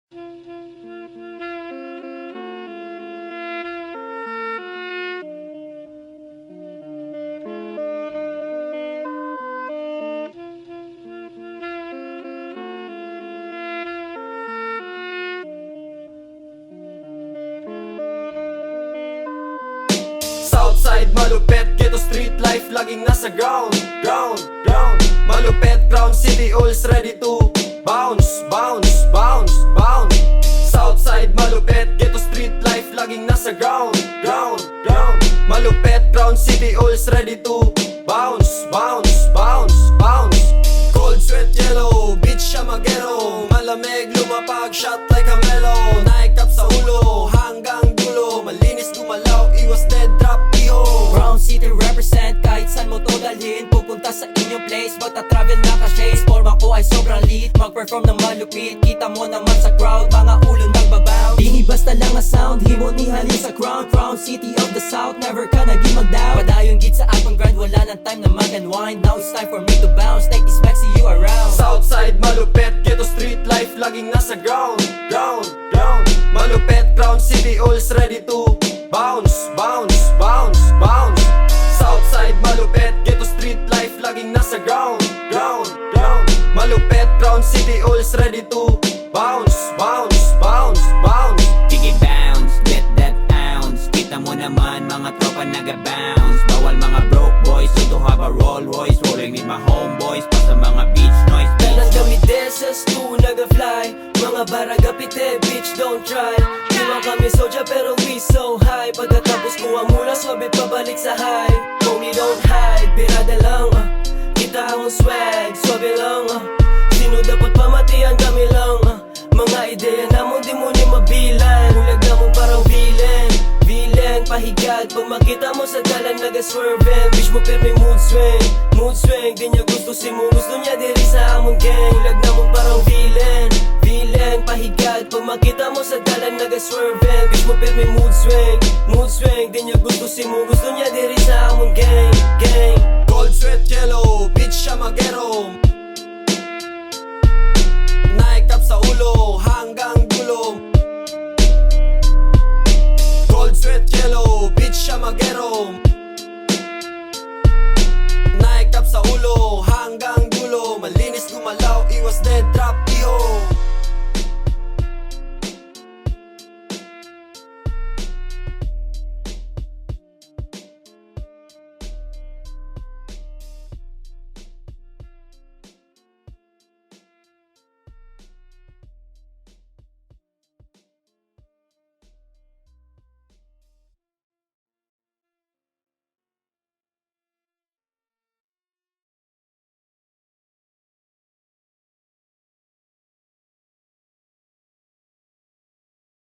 Southside malupet, ghetto street life, laging nasa ground. Malupet, Crown City, alls ready to bounce. Southside malupet, ghetto street life, laging nasa ground. Malupet, Crown City, alls ready to bounce. Cold sweat yellow, beach siya magero. Malamig lumapag, shot like a mellow. Naikap sa ulo, hanggang dulo. Malinis gumalaw, iwas dead drop, iho. Crown City represent, kahit saan mo to dalhin. Pupunta sa inyong place, magta-travel naka-shades. Forma ko ay sobrang lit, mag-perform ng malupit. Kita mo naman sa crowd, mga ulo nagbabound. Di basta lang ang sound, himo ni halin sa crown. Crown City of the South, never ka naging mag-down. Padayon git sa akong grind, wala ng time na mag-unwind. Now it's time for me to bounce, take this back, see you around. Southside malupet, ghetto street life, laging nasa ground. Malupet, Crown City, alls ready to bounce. Southside malupet, ghetto street life, laging nasa ground. Malupet, Crown City, alls ready to bounce. Sige bounce, get that ounce. Kita mo naman mga tropa naga-bounce. Bawal mga broke boys, so to have a Rolls Royce. Rolling with my homeboys, pa sa mga beach noise. Dalang kami SS2 naga-fly. Mga baraga pite, bitch don't try. Di man kami soja pero we so high. Pagkatapos kuha mula, swabe pabalik sa high. Homie don't hide, birada lang kita ang swag, swabe lang sino dapat pamatihan kami lang mga ideya namon di mo ni mabilan. Hulag namon parang villain pahigad. Pag makita mo sa dalan naga-swerven. Bitch mo pirme mood swing di niya gusto si mo, gusto niya diri sa amon gang. Hulag namon parang villain pahigad. Pag makita mo sa dalan naga-swerven. Bitch mo pirme mood swing di niya gusto si mo, gusto niya diri sa amon gang. Cold sweat yellow, bitch siya magero. Naikap sa ulo, hanggang dulo. Cold sweat yellow, bitch siya magero. Naikap sa ulo, hanggang dulo. Malinis gumalaw, iwas dead drop.